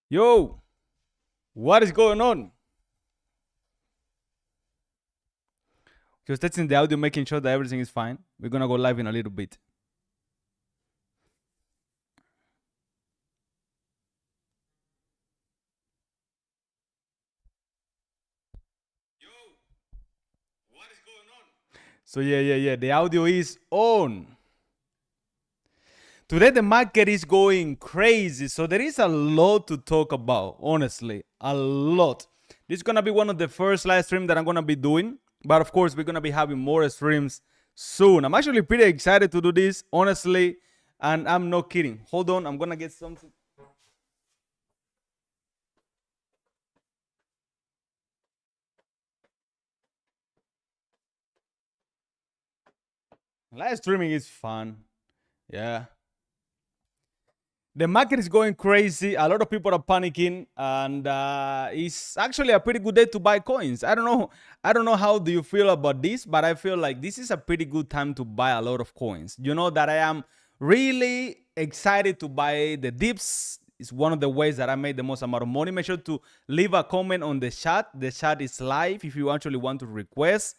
Yo, what is going on? Just testing the audio, making sure that everything is fine. We're gonna go live in a little bit. Yo, what is going on? So yeah. The audio is on. Today the market is going crazy. So there is a lot to talk about, honestly. A lot. This is gonna be one of the first live streams that I'm gonna be doing. But of course, we're gonna be having more streams soon. I'm actually pretty excited to do this, honestly. And I'm not kidding. Hold on, I'm gonna get something. Live streaming is fun. Yeah. The market is going crazy. A lot of people are panicking, and it's actually a pretty good day to buy coins. I don't know. I don't know how do you feel about this, but I feel like this is a pretty good time to buy a lot of coins. You know that I am really excited to buy the dips. It's one of the ways that I made the most amount of money. Make sure to leave a comment on the chat. The chat is live if you actually want to request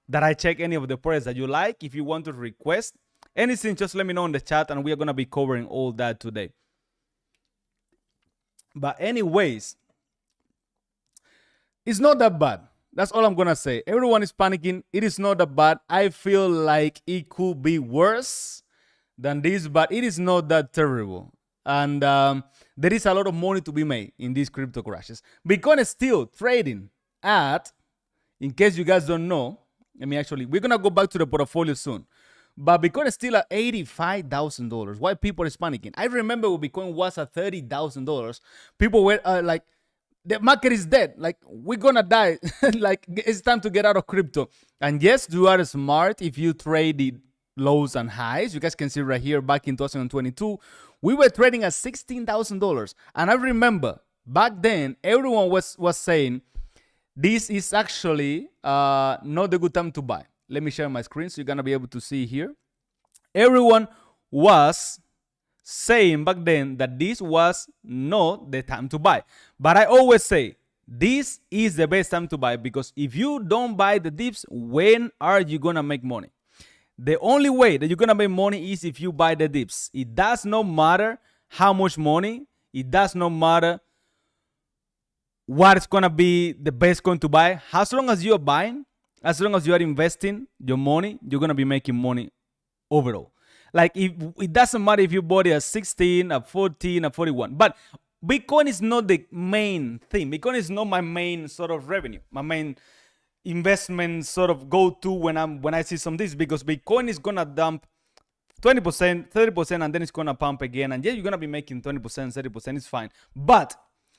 that I check any of the projects that you like. If you want to request anything, just let me know in the chat, and we are going to be covering all that today. But anyways, it's not that bad. That's all I'm going to say. Everyone is panicking. It is not that bad. I feel like it could be worse than this, but it is not that terrible. And there is a lot of money to be made in these crypto crashes. Bitcoin is still trading at, in case you guys don't know, we're going to go back to the portfolio soon. But Bitcoin is still at $85,000. Why people is panicking? I remember when Bitcoin was at $30,000. People were like, the market is dead. Like, we're going to die. Like, it's time to get out of crypto. And yes, you are smart if you traded lows and highs. You guys can see right here back in 2022, we were trading at $16,000. And I remember back then, everyone was saying, this is actually not a good time to buy. Let me share my screen so you're going to be able to see here. Everyone was saying back then that this was not the time to buy. But I always say, this is the best time to buy, because if you don't buy the dips, when are you going to make money? The only way that you're going to make money is if you buy the dips. It does not matter how much money. It does not matter what is going to be the best coin to buy. As long as you're buying, as long as you are investing your money, you're going to be making money overall. Like, if it doesn't matter if you bought it at 16, at 14, at 41. But Bitcoin is not the main thing. Bitcoin is not my main sort of revenue, my main investment sort of go to when I see some of this, because Bitcoin is gonna dump 20%, 30%, and then it's gonna pump again. And yeah, you're gonna be making 20%, 30%. It's fine. But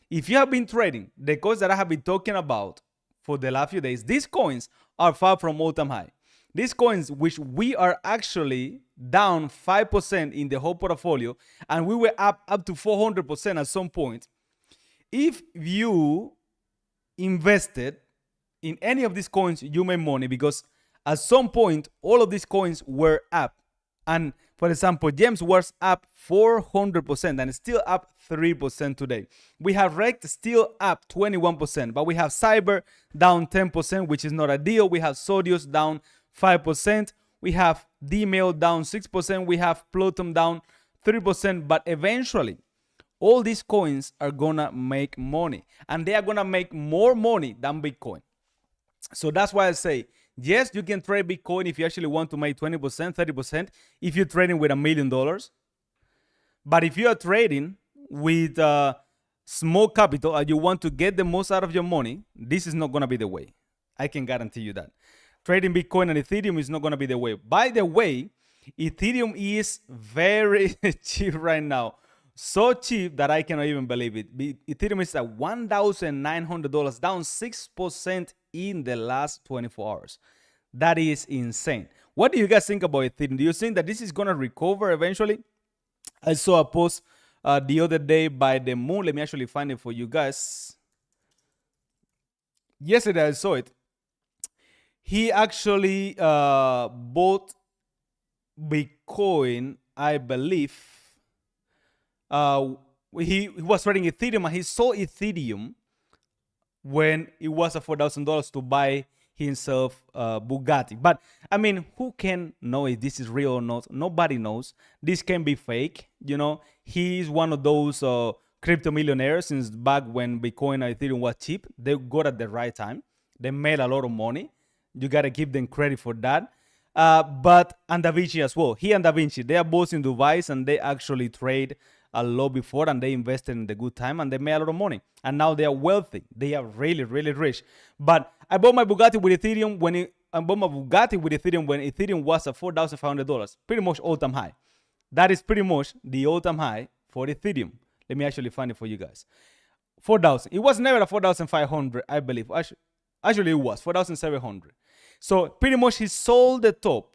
if you have been trading the coins that I have been talking about for the last few days, these coins are far from all-time high. These coins, which we are actually down 5% in the whole portfolio, and we were up to 400% at some point. If you invested in any of these coins, you made money, because at some point, all of these coins were up. And for example, Gems was up 400% and still up 3% today. We have Rect still up 21%, but we have Cyber down 10%, which is not a deal. We have Sodius down 5%. We have D-Mail down 6%. We have Plutum down 3%. But eventually, all these coins are gonna make money, and they are gonna make more money than Bitcoin. So that's why I say, yes, you can trade Bitcoin if you actually want to make 20%, 30%, if you're trading with $1 million. But if you are trading with small capital and you want to get the most out of your money, this is not going to be the way. I can guarantee you that. Trading Bitcoin and Ethereum is not going to be the way. By the way, Ethereum is very cheap right now. So cheap that I cannot even believe it. Ethereum is at $1,900, down 6% in the last 24 hours. That is insane. What do you guys think about Ethereum? Do you think that this is going to recover eventually? I saw a post the other day by the Moon. Let me actually find it for you guys. Yesterday I saw it. He actually bought Bitcoin, I believe, he was trading Ethereum and he sold Ethereum when it was a $4,000 to buy himself Bugatti. But I mean, who can know if this is real or not? Nobody knows. This can be fake. You know, he's one of those crypto millionaires since back when Bitcoin and Ethereum was cheap. They got at the right time. They made a lot of money. You gotta give them credit for that. And Da Vinci as well. He and Da Vinci, they are both in Dubai and they actually trade a lot before and they invested in the good time and they made a lot of money. And now they are wealthy. They are really, really rich. But I bought my Bugatti with Ethereum when Ethereum was at $4,500. Pretty much all-time high. That is pretty much the all-time high for Ethereum. Let me actually find it for you guys. 4,000. It was never at 4,500, I believe. Actually, it was 4,700. So pretty much he sold the top,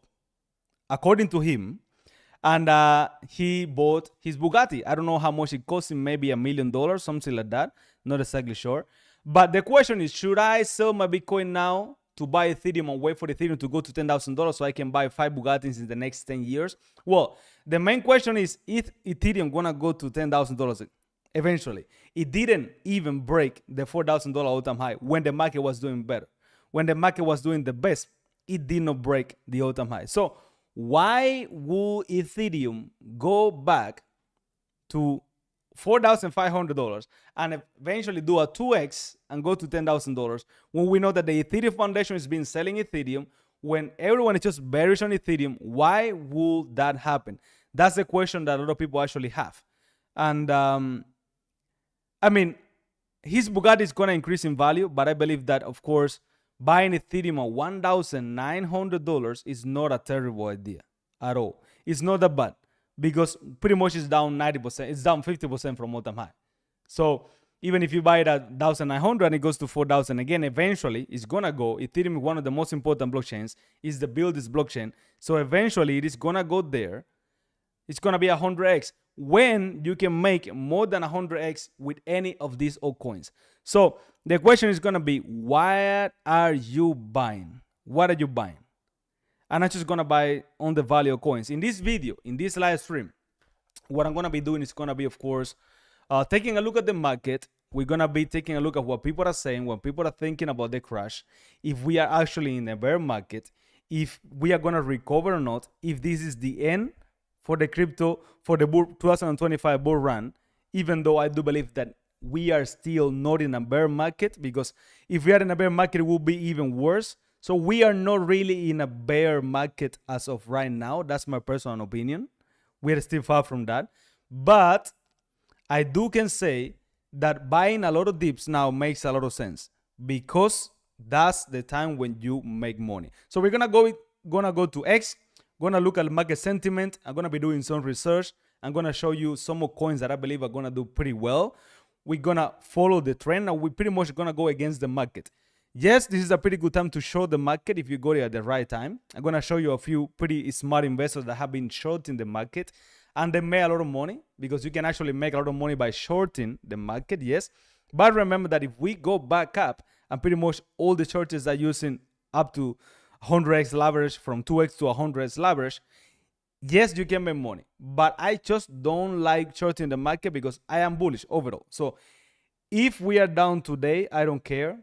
according to him, and he bought his Bugatti. I don't know how much it cost him, maybe $1 million, something like that. Not exactly sure. But the question is, should I sell my Bitcoin now to buy Ethereum and wait for Ethereum to go to $10,000 so I can buy 5 Bugattis in the next 10 years? Well, the main question is Ethereum gonna go to $10,000 eventually. It didn't even break the $4,000 all-time high when the market was doing better. When the market was doing the best, it did not break the all-time high. So why will Ethereum go back to $4,500 and eventually do a 2x and go to $10,000 when we know that the Ethereum Foundation has been selling Ethereum, when everyone is just bearish on Ethereum? Why would that happen? That's the question that a lot of people actually have. And I mean, his Bugatti is going to increase in value, but I believe that, of course, buying Ethereum at $1,900 is not a terrible idea at all. It's not that bad because pretty much it's down 90%. It's down 50% from all-time high. So even if you buy it at 1,900 and it goes to 4,000 again, eventually it's going to go. Ethereum is one of the most important blockchains. It's the buildest blockchain. So eventually it is going to go there. It's going to be 100x when you can make more than 100x with any of these altcoins. So the question is going to be, what are you buying? What are you buying? And I'm just going to buy on the value of coins. In this video, in this live stream, what I'm going to be doing is going to be, of course, taking a look at the market. We're going to be taking a look at what people are saying, what people are thinking about the crash, if we are actually in a bear market, if we are going to recover or not, if this is the end for the crypto, for the 2025 bull run, even though I do believe that we are still not in a bear market, because if we are in a bear market, it will be even worse. So we are not really in a bear market as of right now. That's my personal opinion. We are still far from that. But I can say that buying a lot of dips now makes a lot of sense, because that's the time when you make money. So we're gonna go to X, gonna look at market sentiment. I'm gonna be doing some research. I'm gonna show you some more coins that I believe are gonna do pretty well. We're gonna follow the trend, and we're pretty much gonna go against the market. Yes, this is a pretty good time to short the market if you go there at the right time. I'm gonna show you a few pretty smart investors that have been shorting the market and they made a lot of money, because you can actually make a lot of money by shorting the market, yes. But remember that if we go back up, and pretty much all the shorters are using up to 100x leverage, from 2x to 100x leverage, yes, you can make money. But I just don't like shorting the market because I am bullish overall. So if we are down today, I don't care.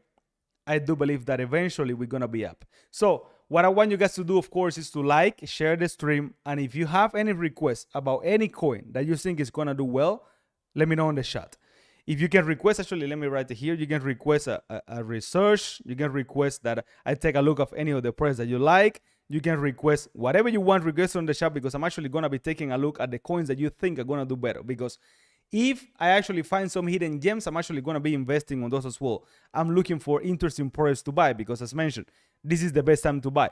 I do believe that eventually we're going to be up. So what I want you guys to do, of course, is to like, share the stream. And if you have any requests about any coin that you think is going to do well, let me know in the chat. If you can request, actually, let me write it here. You can request a research. You can request that I take a look of any of the projects that you like. You can request whatever you want, request on the chat, because I'm actually going to be taking a look at the coins that you think are going to do better. Because if I actually find some hidden gems, I'm actually going to be investing on those as well. I'm looking for interesting projects to buy because, as mentioned, this is the best time to buy.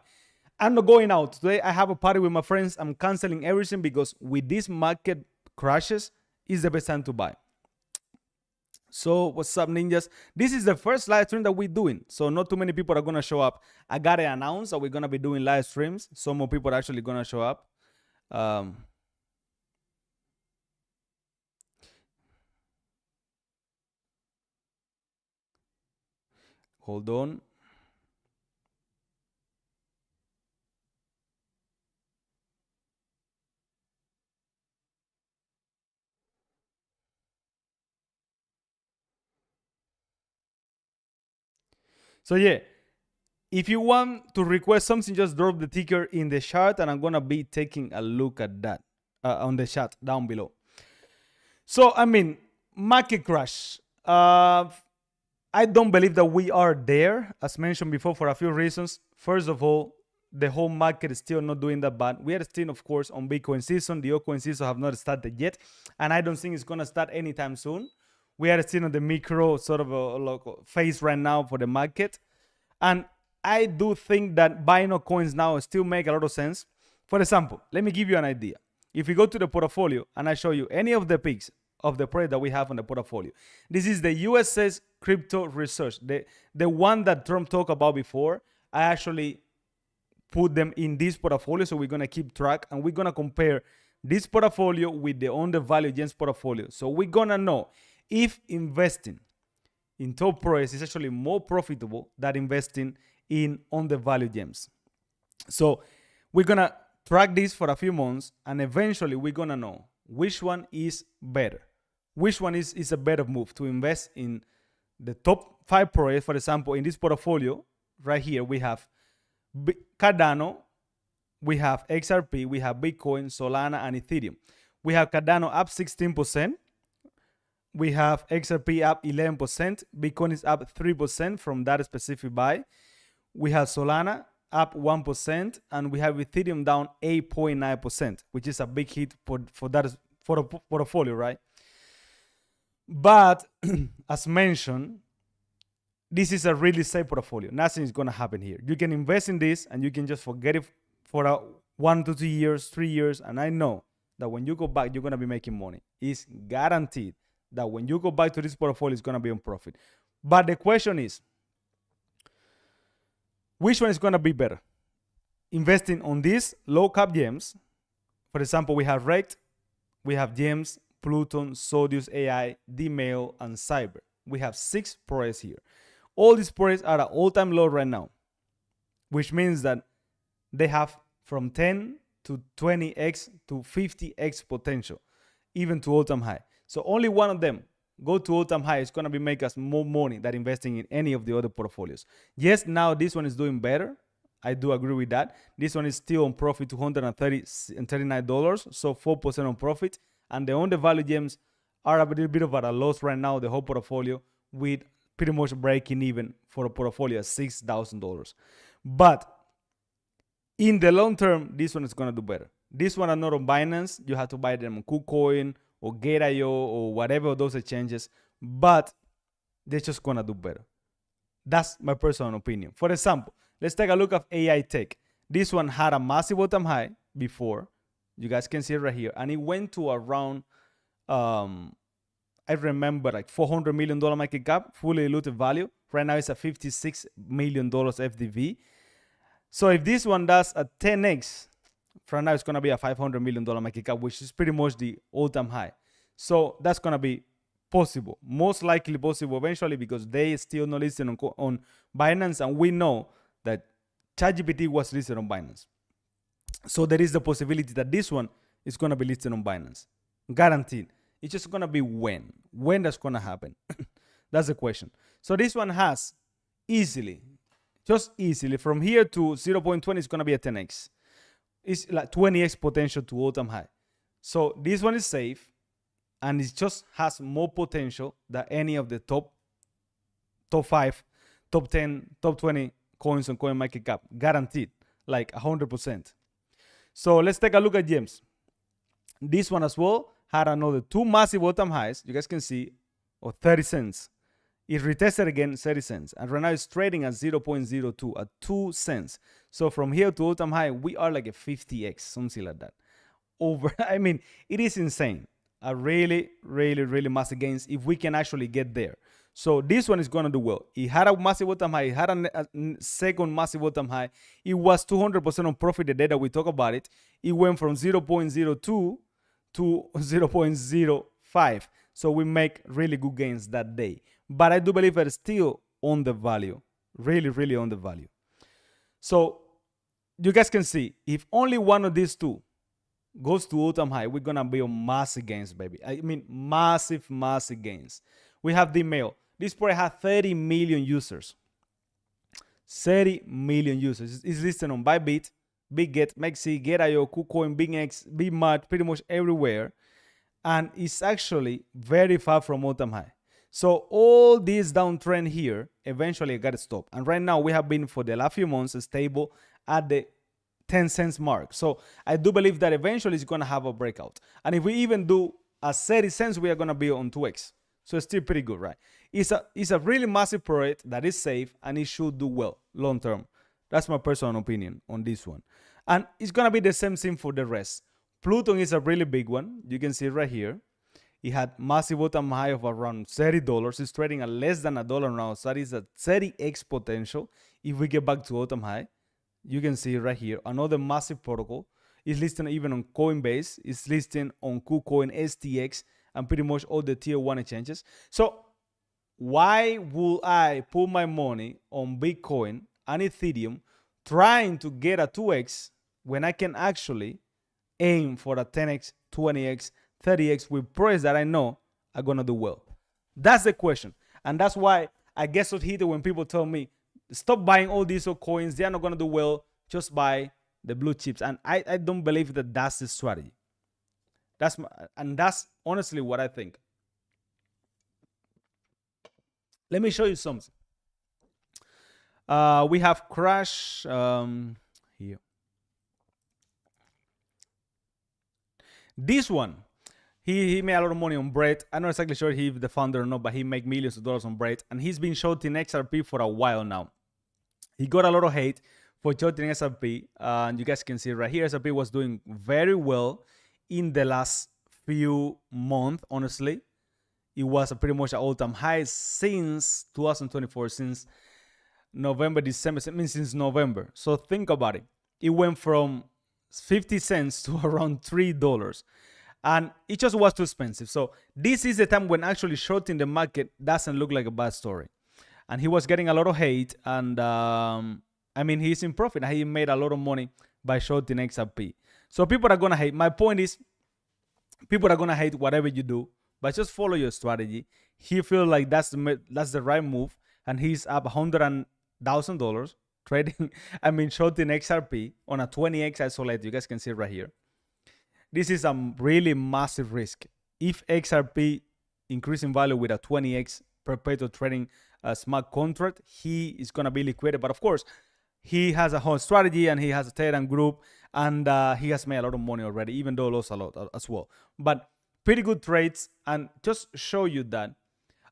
I'm not going out. Today I have a party with my friends. I'm canceling everything because with these market crashes, it's the best time to buy. So what's up, ninjas? This is the first live stream that we're doing. So not too many people are going to show up. I got to announce that we're going to be doing live streams. Some more people are actually going to show up. Hold on. So yeah, if you want to request something, just drop the ticker in the chart, and I'm gonna be taking a look at that on the chat down below. So I mean, market crash. I don't believe that we are there, as mentioned before, for a few reasons. First of all, the whole market is still not doing that bad. We are still, of course, on Bitcoin season. The altcoin season have not started yet, and I don't think it's gonna start anytime soon. We are still on the micro sort of a phase right now for the market, and I do think that buying coins now still make a lot of sense. For example, let me give you an idea. If you go to the portfolio and I show you any of the picks of the project that we have on the portfolio, this is the USS Crypto Research, the one that Trump talked about before. I actually put them in this portfolio, so we're gonna keep track and we're gonna compare this portfolio with the undervalued gems portfolio. So we're gonna know if investing in top projects is actually more profitable than investing in undervalued gems. So we're gonna track this for a few months, and eventually we're gonna know which one is better. Which one is a better move to invest in the top 5 projects. For example, in this portfolio right here, we have Cardano, we have XRP, we have Bitcoin, Solana, and Ethereum. We have Cardano up 16%. We have XRP up 11%. Bitcoin is up 3% from that specific buy. We have Solana up 1%, and we have Ethereum down 8.9%, which is a big hit for that portfolio, right? But as mentioned, this is a really safe portfolio. Nothing is going to happen here. You can invest in this and you can just forget it for 1 to 2 years, 3 years. And I know that when you go back, you're going to be making money. It's guaranteed that when you go back to this portfolio, it's going to be on profit. But the question is, which one is going to be better? Investing on these low cap gems. For example, we have Rect, we have Gems, Pluton, Sodius AI, D-Mail, and Cyber. We have 6 projects here. All these projects are at all-time low right now, which means that they have from 10 to 20x to 50x potential, even to all-time high. So only one of them go to all-time high is going to be make us more money than investing in any of the other portfolios. Yes, now this one is doing better. I do agree with that. This one is still on profit, $239, so 4% on profit. And the undervalued gems are a little bit of a loss right now, the whole portfolio, with pretty much breaking even for a portfolio at $6,000. But in the long term, this one is going to do better. This one are not on Binance. You have to buy them on KuCoin or Gate.io or whatever of those exchanges, but they're just going to do better. That's my personal opinion. For example, let's take a look at AI Tech. This one had a massive all-time high before. You guys can see it right here. And it went to around, I remember, like $400 million market cap, fully diluted value. Right now it's at $56 million FDV. So if this one does a 10x, from now it's going to be a $500 million market cap, which is pretty much the all-time high. So that's going to be possible, most likely possible eventually, because they still not listed on Binance, and we know that ChatGPT was listed on Binance. So there is the possibility that this one is going to be listed on Binance. Guaranteed. It's just going to be when. When that's going to happen? That's the question. So this one has easily, just easily, from here to 0.20 is going to be a 10x. It's like 20x potential to all-time high. So this one is safe, and it just has more potential than any of the top 5, top 10, top 20 coins on CoinMarketCap. Guaranteed, like 100%. So let's take a look at gems. This one as well had another 2 massive all-time highs. You guys can see, of 30 cents. It retested again 30 cents. And right now it's trading at 0.02, at 2 cents. So from here to all-time high, we are like a 50x, something like that. I mean, it is insane. A really, really, really massive gains if we can actually get there. So this one is going to do well. It had a massive all-time high. It had a second massive all-time high. It was 200% on profit the day that we talk about it. It went from 0.02 to 0.05. So we make really good gains that day. But I do believe that it's still on the value. Really, really on the value. So you guys can see, if only one of these two goes to all-time high, we're going to be on massive gains, baby. I mean, massive, massive gains. We have D-Mail. This project has 30 million users. 30 million users. It's listed on Bybit, BitGet, Mexi, Get.io, KuCoin, BingX, BitMart, pretty much everywhere. And it's actually very far from all-time high. So all this downtrend here eventually got to stop. And right now we have been for the last few months stable at the 10 cents mark. So I do believe that eventually it's going to have a breakout. And if we even do a 30 cents, we are going to be on 2x. So it's still pretty good, right? It's a really massive project that is safe and it should do well long term. That's my personal opinion on this one. And it's going to be the same thing for the rest. Pluton is a really big one. You can see right here. It had massive bottom high of around $30. It's trading at less than $1 now. So that is a 30x potential if we get back to bottom high. You can see right here, another massive protocol. It's listed even on Coinbase. It's listed on KuCoin, STX, and pretty much all the tier 1 exchanges. So why would I put my money on Bitcoin and Ethereum trying to get a 2x when I can actually aim for a 10x, 20x, 30x with projects that I know are going to do well? That's the question. And that's why I get so heated when people tell me, stop buying all these coins. They are not going to do well. Just buy the blue chips. And I don't believe that that's the strategy. That's honestly what I think. Let me show you something. We have Crash here. This one, he made a lot of money on bread. I'm not exactly sure he's the founder or not, but he made millions of dollars on bread. And he's been shorting XRP for a while now. He got a lot of hate for shorting XRP. And you guys can see right here, XRP was doing very well in the last few months, honestly. It was pretty much an all-time high since 2024, since November, December, I mean since November. So think about it. It went from 50 cents to around $3. And it just was too expensive. So this is the time when actually shorting the market doesn't look like a bad story. And he was getting a lot of hate. And I mean, he's in profit. He made a lot of money by shorting XRP. So people are going to hate. My point is, people are going to hate whatever you do, but just follow your strategy. He feels like that's the right move. And he's up $100,000 trading, I mean, shorting XRP on a 20x isolated. You guys can see it right here. This is a really massive risk. If XRP increase in value with a 20x perpetual trading smart contract, he is going to be liquidated. But of course, he has a whole strategy and he has a Telegram group and he has made a lot of money already, even though lost a lot as well. But pretty good trades, and just show you that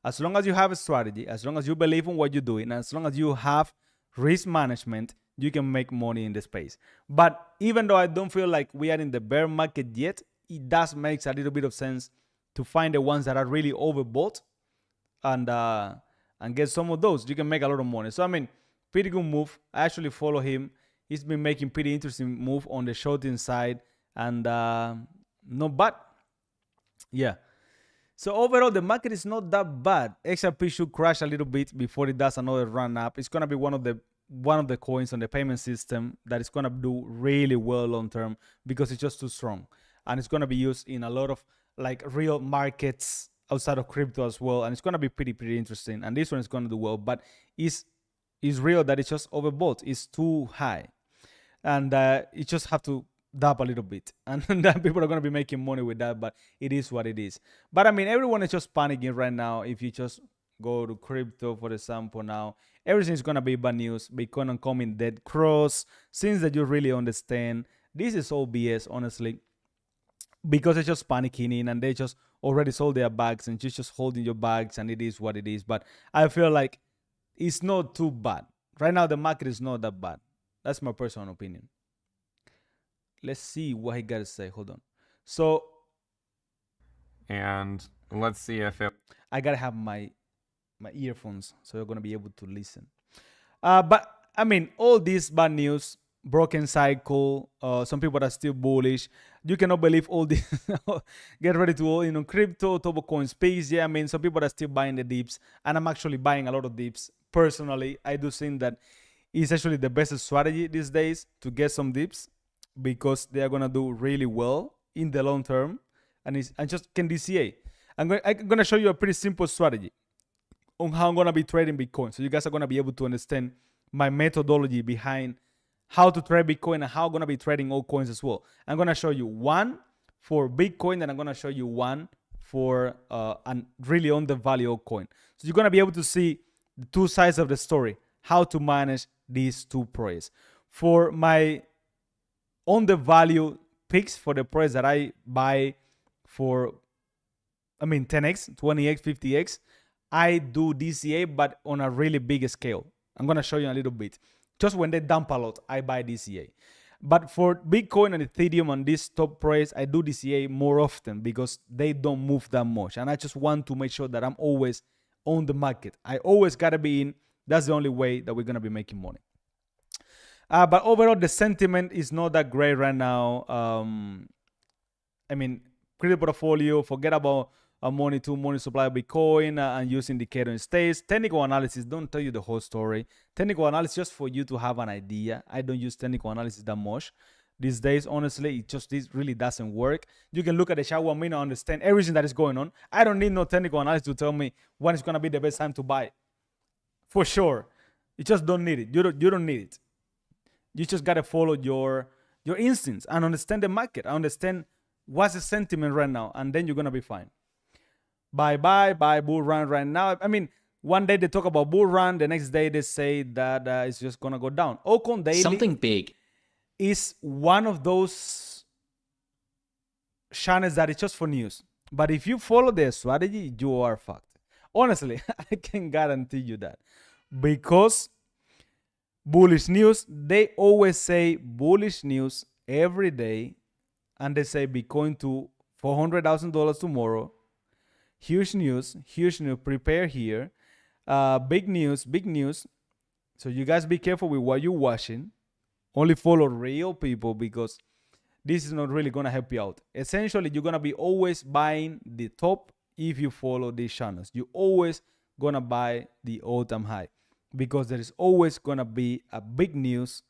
as long as you have a strategy, as long as you believe in what you're doing, and as long as you have risk management, you can make money in the space. But even though I don't feel like we are in the bear market yet, it does make a little bit of sense to find the ones that are really overbought and get some of those. You can make a lot of money. So I mean, pretty good move. I actually follow him. He's been making pretty interesting move on the shorting side, and not bad. Yeah. So overall, the market is not that bad. XRP should crash a little bit before it does another run up. It's gonna be one of the coins on the payment system that is gonna do really well long term because it's just too strong, and it's gonna be used in a lot of like real markets outside of crypto as well, and it's gonna be pretty interesting. And this one is gonna do well, but it's real that it's just overbought. It's too high, and you just have to dab a little bit, and then people are going to be making money with that, but it is what it is. But I mean, everyone is just panicking right now. If you just go to crypto, for example, now everything is going to be bad news. Bitcoin oncoming dead cross, since that you really understand this is all BS, honestly, because they're just panicking in and they just already sold their bags and just holding your bags, and it is what it is. But I feel like it's not too bad right now. The market is not that bad. That's my personal opinion. Let's see what he got to say. Hold on. So, and let's see if it... I got to have my earphones so you're going to be able to listen. But, I mean, all this bad news, broken cycle, some people are still bullish. You cannot believe all this. Get ready to, crypto, turbo coin space. Yeah, I mean, some people are still buying the dips. And I'm actually buying a lot of dips. Personally, I do think that it's actually the best strategy these days to get some dips, because they are going to do really well in the long term. And I just can DCA. I'm going to show you a pretty simple strategy on how I'm going to be trading Bitcoin. So you guys are going to be able to understand my methodology behind how to trade Bitcoin and how I'm going to be trading all coins as well. I'm going to show you one for Bitcoin, and I'm going to show you one for an really undervalued coin. So you're going to be able to see the two sides of the story, how to manage these two projects. For my undervalued picks, for the projects that I buy for, 10x, 20x, 50x, I do DCA, but on a really big scale. I'm going to show you in a little bit. Just when they dump a lot, I buy DCA. But for Bitcoin and Ethereum and these top projects, I do DCA more often because they don't move that much. And I just want to make sure that I'm always on the market. I always got to be in. That's the only way that we're going to be making money. But overall, the sentiment is not that great right now. Credit portfolio, forget about money supply of Bitcoin and use indicator in states. Technical analysis don't tell you the whole story. Technical analysis just for you to have an idea. I don't use technical analysis that much these days. Honestly, this really doesn't work. You can look at the chart 1 minute and understand everything that is going on. I don't need no technical analysis to tell me when it's gonna be the best time to buy. For sure, you just don't need it. You don't need it. You just gotta follow your instincts and understand the market. Understand what's the sentiment right now, and then you're gonna be fine. Buy bull run right now. One day they talk about bull run, the next day they say that it's just gonna go down. Ocon Daily, something big, is one of those channels that is just for news. But if you follow their strategy, you are fucked. Honestly, I can guarantee you that. Because bullish news, they always say bullish news every day, and they say Bitcoin to $400,000 tomorrow. Huge news, prepare here. Big news. So you guys be careful with what you're watching. Only follow real people, because this is not really going to help you out. Essentially, you're going to be always buying the top if you follow these channels. You're always going to buy the all-time high, because there is always going to be a big news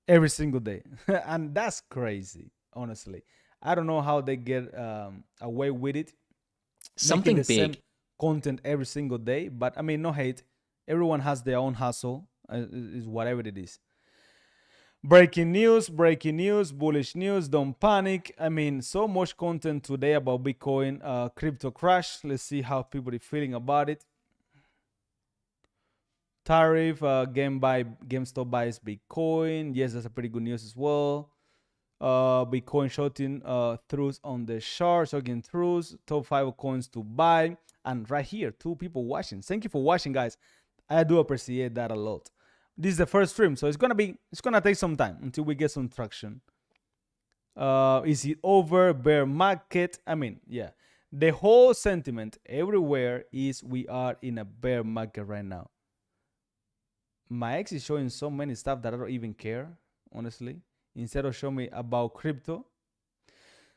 every single day. And that's crazy, honestly. I don't know how they get away with it. Something big. Same content every single day, but no hate. Everyone has their own hustle, is whatever it is. Breaking news, bullish news, don't panic. So much content today about Bitcoin. Crypto crash. Let's see how people are feeling about it. Tariff, GameStop buys Bitcoin. Yes, that's a pretty good news as well. Bitcoin shorting throughs on the chart, shocking throughs, top 5 coins to buy. And right here, 2 people watching. Thank you for watching, guys. I do appreciate that a lot. This is the first stream, so it's gonna take some time until we get some traction. Is it over? Bear market? Yeah. The whole sentiment everywhere is we are in a bear market right now. My ex is showing so many stuff that I don't even care, honestly, instead of showing me about crypto.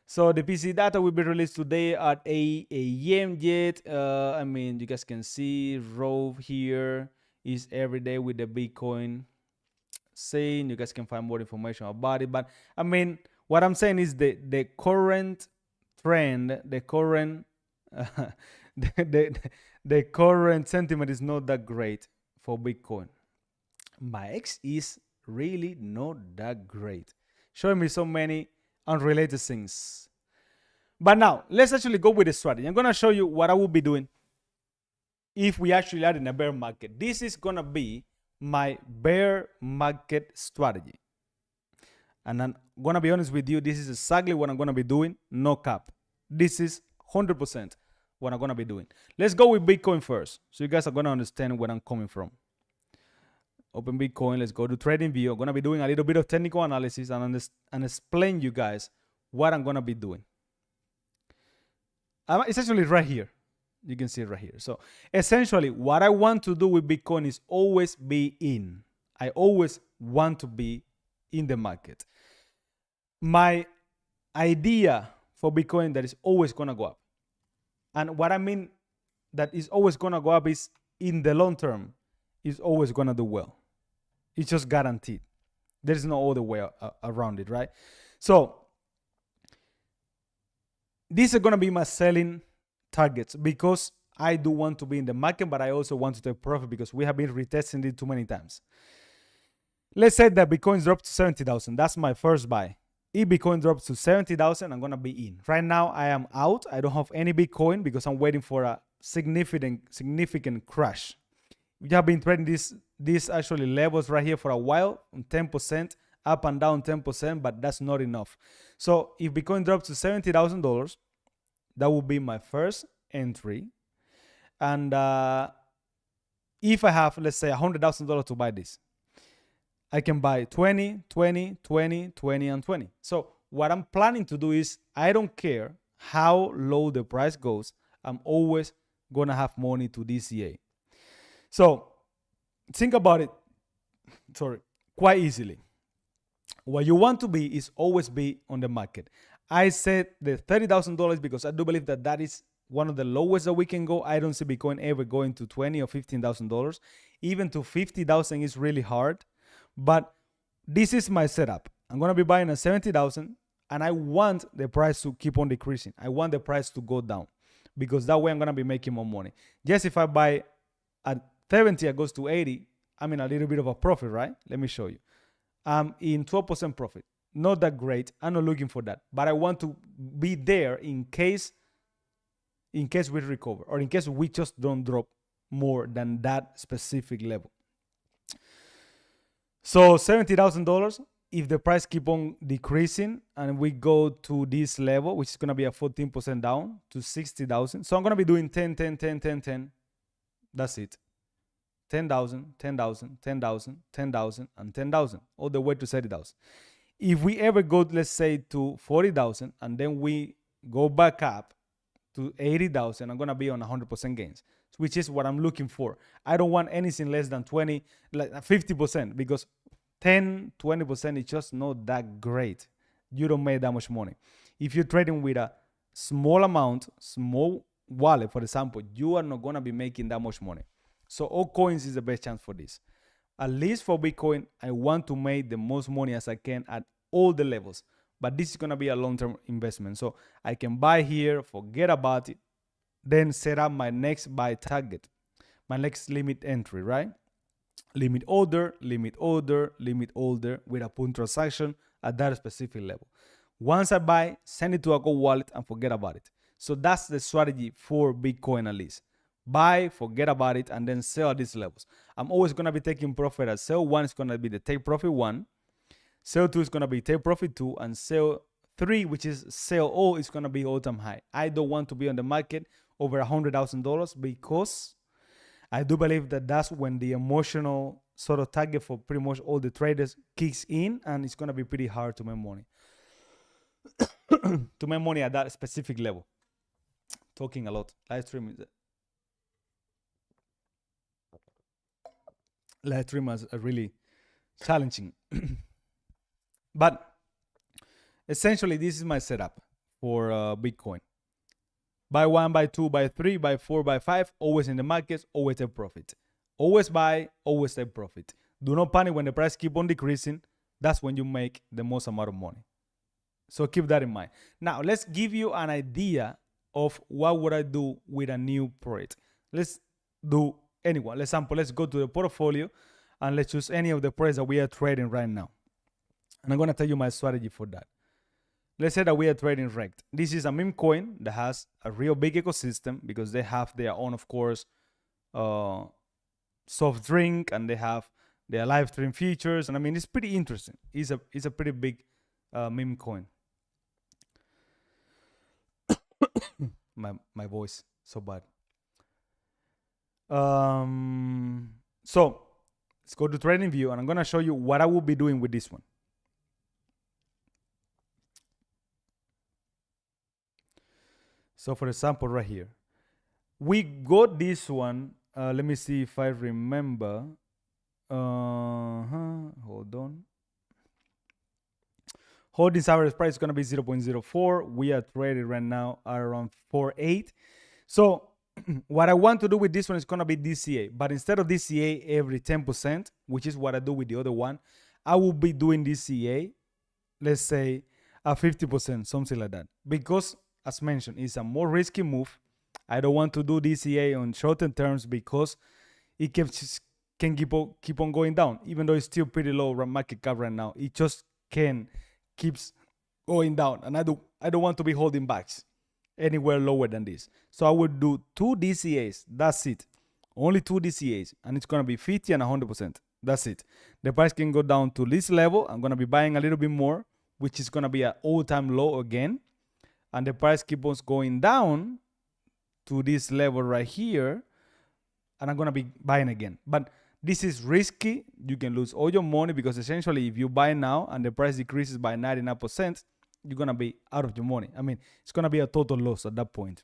So the PC data will be released today at 8 a.m. yet. You guys can see Rove here is every day with the Bitcoin saying. You guys can find more information about it. But what I'm saying is the current trend, the current the current sentiment is not that great for Bitcoin. My ex is really not that great, showing me so many unrelated things. But now let's actually go with the strategy. I'm gonna show you what I will be doing if we actually are in a bear market. This is gonna be my bear market strategy, and I'm gonna be honest with you, this is exactly what I'm gonna be doing. No cap. This is 100% what I'm gonna be doing. Let's go with Bitcoin first, so you guys are gonna understand where I'm coming from. Open Bitcoin. Let's go to trading view. I'm gonna be doing a little bit of technical analysis and explain you guys what I'm gonna be doing. It's actually right here. You can see it right here. So essentially, what I want to do with Bitcoin is always be in. I always want to be in the market. My idea for Bitcoin that is always gonna go up, and what I mean that is always gonna go up is in the long term, is always gonna do well. It's just guaranteed. There is no other way around it, right? So these are gonna be my selling targets, because I do want to be in the market, but I also want to take profit because we have been retesting it too many times. Let's say that Bitcoin drops to 70,000. That's my first buy. If Bitcoin drops to 70,000, I'm going to be in. Right now, I am out. I don't have any Bitcoin because I'm waiting for a significant crash. We have been trading these actually levels right here for a while, 10%, up and down 10%, but that's not enough. So if Bitcoin drops to $70,000, that will be my first entry. And if I have, let's say, $100,000 to buy this, I can buy 20, 20, 20, 20, and 20. So what I'm planning to do is, I don't care how low the price goes, I'm always going to have money to DCA. So think about it, quite easily. What you want to be is always be on the market. I said the $30,000 because I do believe that that is one of the lowest that we can go. I don't see Bitcoin ever going to $20,000 or $15,000. Even to $50,000 is really hard. But this is my setup. I'm going to be buying at 70,000 and I want the price to keep on decreasing. I want the price to go down because that way I'm going to be making more money. Just if I buy at 70, it goes to 80, I'm in a little bit of a profit, right? Let me show you. I'm in 12% profit. Not that great. I'm not looking for that. But I want to be there in case we recover or in case we just don't drop more than that specific level. So $70,000, if the price keep on decreasing and we go to this level, which is going to be a 14% down to 60,000. So I'm going to be doing 10, 10, 10, 10, 10. That's it. 10,000, 10,000, 10,000, 10,000, and 10,000, all the way to 30,000. If we ever go, let's say, to 40,000, and then we go back up to 80,000, I'm going to be on 100% gains, which is what I'm looking for. I don't want anything less than 20, like 50%, because 10, 20% is just not that great. You don't make that much money. If you're trading with a small amount, small wallet, for example, you are not going to be making that much money. So altcoins is the best chance for this. At least for Bitcoin, I want to make the most money as I can at all the levels. But this is going to be a long-term investment. So I can buy here, forget about it, then set up my next buy target, my next limit entry, right? Limit order, limit order, limit order with a pull transaction at that specific level. Once I buy, send it to a cold wallet and forget about it. So that's the strategy for Bitcoin at least. Buy, forget about it, and then sell at these levels. I'm always going to be taking profit at sell 1 is going to be the take profit 1. Sell 2 is going to be take profit 2. And sell 3, which is sell all, is going to be all-time high. I don't want to be on the market over $100,000 because I do believe that that's when the emotional sort of target for pretty much all the traders kicks in, and it's going to be pretty hard to make money. To make money at that specific level. Talking a lot. Live stream is really challenging. But essentially, this is my setup for Bitcoin. Buy 1, buy 2, buy 3, buy 4, buy 5, always in the markets, always take profit. Always buy, always take profit. Do not panic when the price keep on decreasing. That's when you make the most amount of money. So keep that in mind. Now, let's give you an idea of what would I do with a new project. Let's do anyone. Let's go to the portfolio and let's choose any of the projects that we are trading right now. And I'm going to tell you my strategy for that. Let's say that we are trading Rect. This is a meme coin that has a real big ecosystem because they have their own, of course, soft drink, and they have their live stream features. And I mean, it's pretty interesting. It's a pretty big meme coin. my voice so bad. So let's go to trading view, and I'm going to show you what I will be doing with this one. So for example, right here, we got this one. Let me see if I remember. Hold on. Holdings average price is going to be 0.04. We are trading right now at around 4.8. So what I want to do with this one is going to be DCA. But instead of DCA every 10%, which is what I do with the other one, I will be doing DCA, let's say, at 50%, something like that. Because, as mentioned, it's a more risky move. I don't want to do DCA on shorter terms because it can keep on going down, even though it's still pretty low market cap right now. It just keeps going down, and I don't want to be holding backs anywhere lower than this. So I would do 2 DCAs. That's it. Only 2 DCAs, and it's gonna be 50 and 100%. That's it. The price can go down to this level. I'm gonna be buying a little bit more, which is gonna be an all-time low again, and the price keeps on going down to this level right here, and I'm gonna be buying again. But this is risky. You can lose all your money, because essentially if you buy now and the price decreases by 99%, you're gonna be out of your money. I mean, it's gonna be a total loss at that point.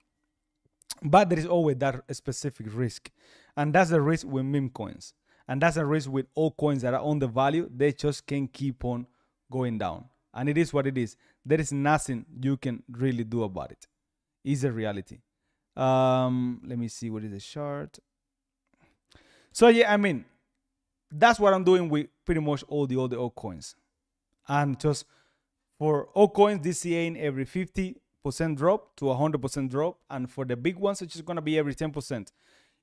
But there is always that specific risk, and that's the risk with meme coins, and that's the risk with all coins that are on the value. They just can keep on going down, and it is what it is. There is nothing you can really do about it. It's a reality. Let me see, what is the chart. So yeah, I mean, that's what I'm doing with pretty much all the altcoins. And just for altcoins, DCAing every 50% drop to 100% drop. And for the big ones, it's just going to be every 10%.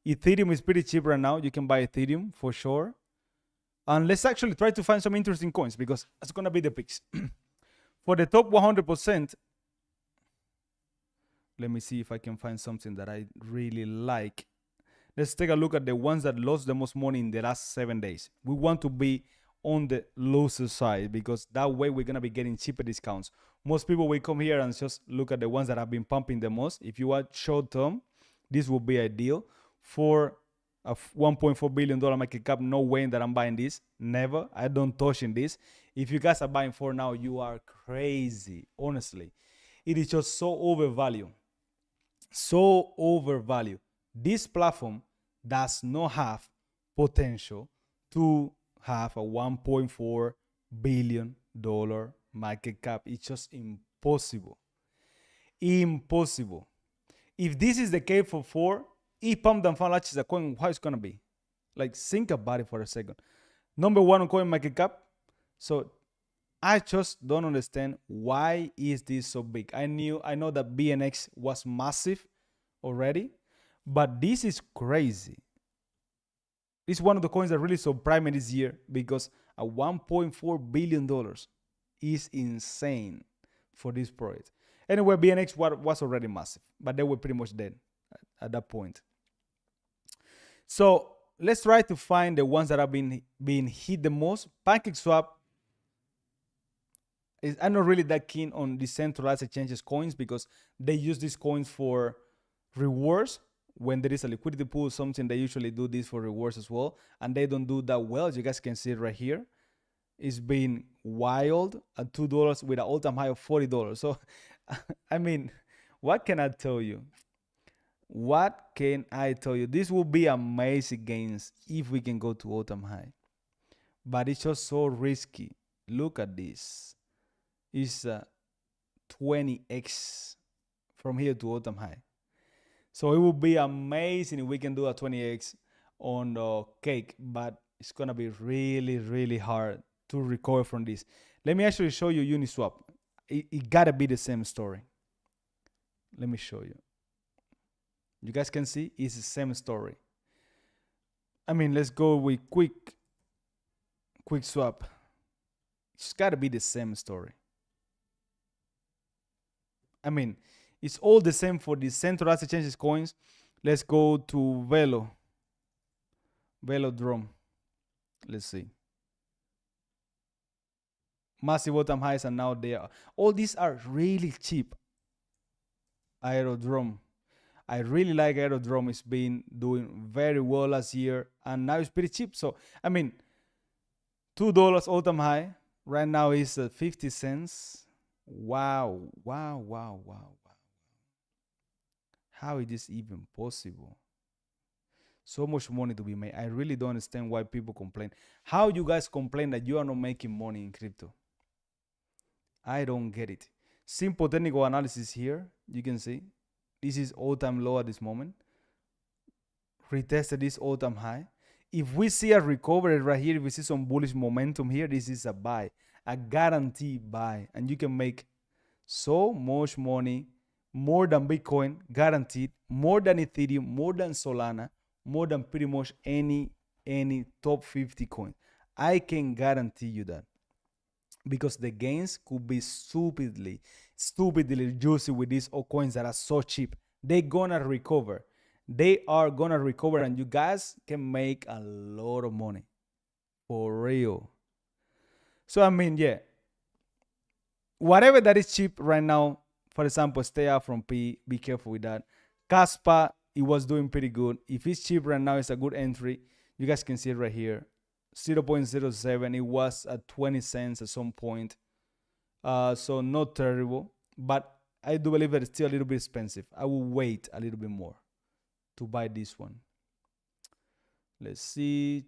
Ethereum is pretty cheap right now. You can buy Ethereum for sure. And let's actually try to find some interesting coins, because it's going to be the picks. For the top 100%, let me see if I can find something that I really like. Let's take a look at the ones that lost the most money in the last 7 days. We want to be on the loser side, because that way we're going to be getting cheaper discounts. Most people will come here and just look at the ones that have been pumping the most. If you are short term, this will be ideal. For a $1.4 billion market cap, no way that I'm buying this. Never. I don't touch in this. If you guys are buying for now, you are crazy. Honestly, it is just so overvalued. So overvalued. This platform does not have potential to have a $1.4 billion market cap. It's just impossible. Impossible. If this is the case for 4, if Pump and Fan Latch is a coin, how it's going to be? Like, think about it for a second. Number 1 on coin market cap. So I just don't understand, why is this so big? I know that BNX was massive already, but this is crazy. It's one of the coins that really surprised me this year, because a $1.4 billion is insane for this project. Anyway, BNX was already massive, but they were pretty much dead at that point. So let's try to find the ones that have been hit the most. PancakeSwap, I'm not really that keen on decentralized exchanges coins, because they use these coins for rewards. When there is a liquidity pool, something, they usually do this for rewards as well, and they don't do that well. As you guys can see right here, it's been wild at $2 with an all-time high of $40. So I mean, what can I tell you? What can I tell you? This will be amazing gains if we can go to all-time high, but it's just so risky. Look at this. It's 20x from here to all-time high. So it will be amazing if we can do a 20x on the cake, but it's going to be really, really hard to recover from this. Let me actually show you Uniswap. It got to be the same story. Let me show you. You guys can see it's the same story. I mean, let's go with quick swap. It's got to be the same story. I mean, it's all the same for the centralized exchanges coins. Let's go to Velodrome. Let's see. Massive all-time highs, and now they are. All these are really cheap. Aerodrome. I really like Aerodrome. It's been doing very well last year, and now it's pretty cheap. So, I mean, $2 all-time high. Right now is 50 cents. Wow. How is this even possible? So much money to be made. I really don't understand why people complain. How you guys complain that you are not making money in crypto? I don't get it. Simple technical analysis here. You can see this is all-time low at this moment. Retested this all-time high. If we see a recovery right here, if we see some bullish momentum here, this is a buy, a guaranteed buy, and you can make so much money, more than Bitcoin, guaranteed, more than Ethereum, more than Solana, more than pretty much any any top 50 coins. I can guarantee you that, because the gains could be stupidly juicy with these coins that are so cheap. They're gonna recover. They are gonna recover, and you guys can make a lot of money for real. So I mean, yeah, whatever that is cheap right now, for example, stay out from P. Be careful with that. Caspa, it was doing pretty good. If it's cheap right now, it's a good entry. You guys can see it right here. 0.07. It was at 20 cents at some point. So not terrible, but I do believe that it's still a little bit expensive. I will wait a little bit more to buy this one. Let's see.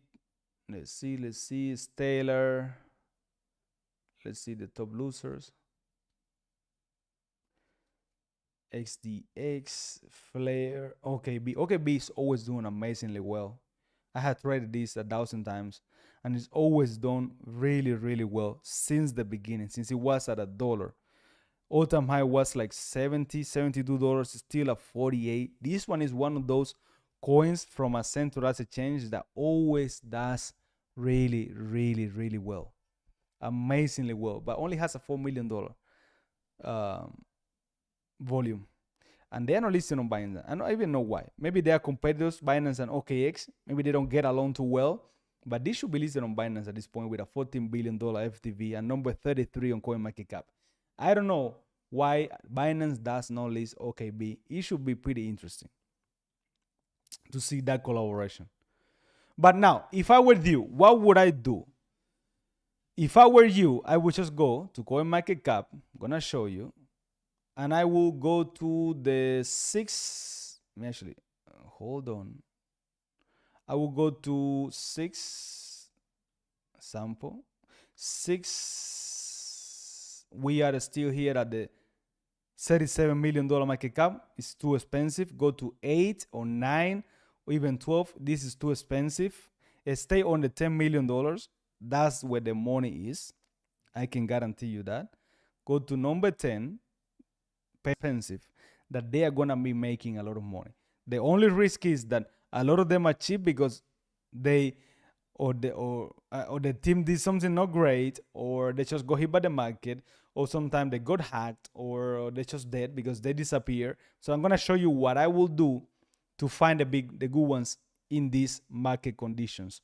Stellar. Let's see the top losers. XDX, Flare, OKB. OKB is always doing amazingly well. I had traded this 1,000 times, and it's always done really, really well since the beginning, since it was at $1. All-time high was like $72, still at 48. This one is one of those coins from a centralized exchange that always does really, really, really well. Amazingly well, but only has a $4 million volume. And they're not listed on Binance. I don't even know why. Maybe they are competitors, Binance and OKX. Maybe they don't get along too well. But this should be listed on Binance at this point with a $14 billion FTV and number 33 on CoinMarketCap. I don't know why Binance does not list OKB. It should be pretty interesting to see that collaboration. But now, if I were you, what would I do? If I were you, I would just go to CoinMarketCap. I'm going to show you. And I will go to the hold on. I will go to 6 sample. 6. We are still here at the $37 million market cap. It's too expensive. Go to 8 or 9 or even 12. This is too expensive. Stay on the $10 million. That's where the money is. I can guarantee you that. Go to number 10. Expensive, that they are gonna be making a lot of money. The only risk is that a lot of them are cheap because they or the team did something not great, or they just got hit by the market, or sometimes they got hacked, or they just dead because they disappear. So I'm gonna show you what I will do to find the good ones in these market conditions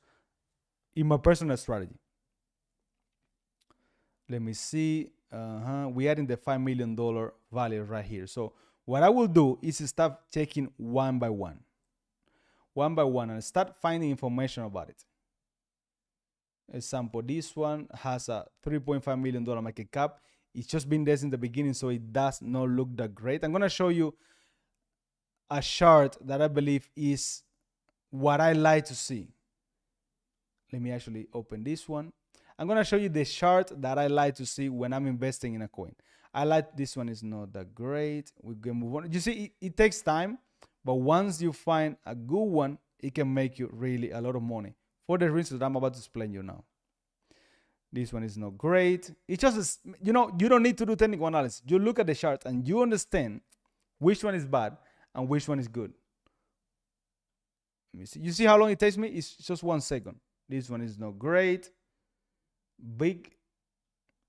in my personal strategy. Let me see. We are in the $5 million value right here. So what I will do is start checking one by one, and start finding information about it. Example, this one has a $3.5 million market cap. It's just been there since the beginning, so it does not look that great. I'm going to show you a chart that I believe is what I like to see. Let me actually open this one. I'm going to show you the chart that I like to see when I'm investing in a coin. I like this one. Is not that great. We can move on. You see, it takes time, but once you find a good one, it can make you really a lot of money for the reasons that I'm about to explain you now. This one is not great. It's just, you don't need to do technical analysis. You look at the chart and you understand which one is bad and which one is good. Let me see. You see how long it takes me? It's just 1 second. This one is not great. Big,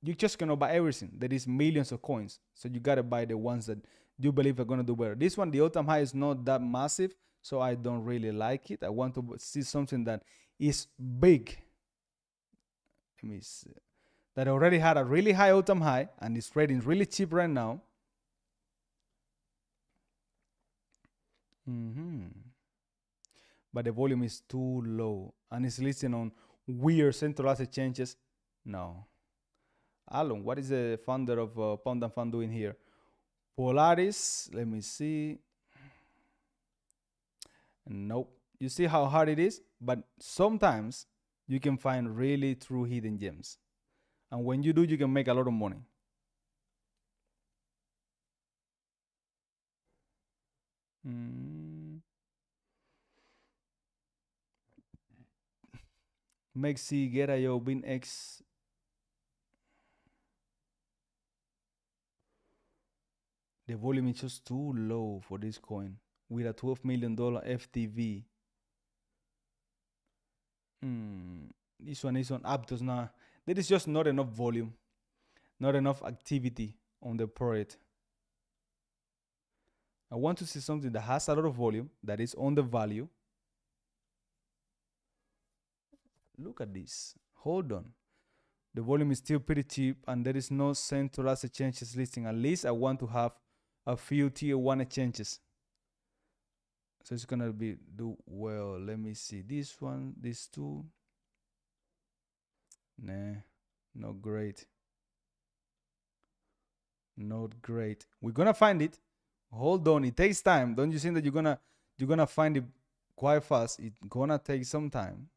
you just cannot buy everything. There is millions of coins, so you gotta buy the ones that you believe are gonna do better. This one, the all-time high is not that massive, so I don't really like it. I want to see something that is big. Let me see. That already had a really high all-time high and is trading really cheap right now. But the volume is too low and it's listed on weird centralized exchanges. No. Alon, what is the founder of Pound and Fund doing here? Polaris, let me see. Nope. You see how hard it is? But sometimes you can find really true hidden gems. And when you do, you can make a lot of money. Mexi, Gerayo, BinX. The volume is just too low for this coin with a $12 million FTV. This one is on Aptos now. There is just not enough volume, not enough activity on the project. I want to see something that has a lot of volume, that is on the value. Look at this. Hold on. The volume is still pretty cheap and there is no centralized exchanges listing. At least I want to have a few tier 1 exchanges. So it's gonna do well. Let me see this one, these two. Nah, not great. Not great. We're gonna find it. Hold on, it takes time. Don't you think that you're gonna find it quite fast? It's gonna take some time.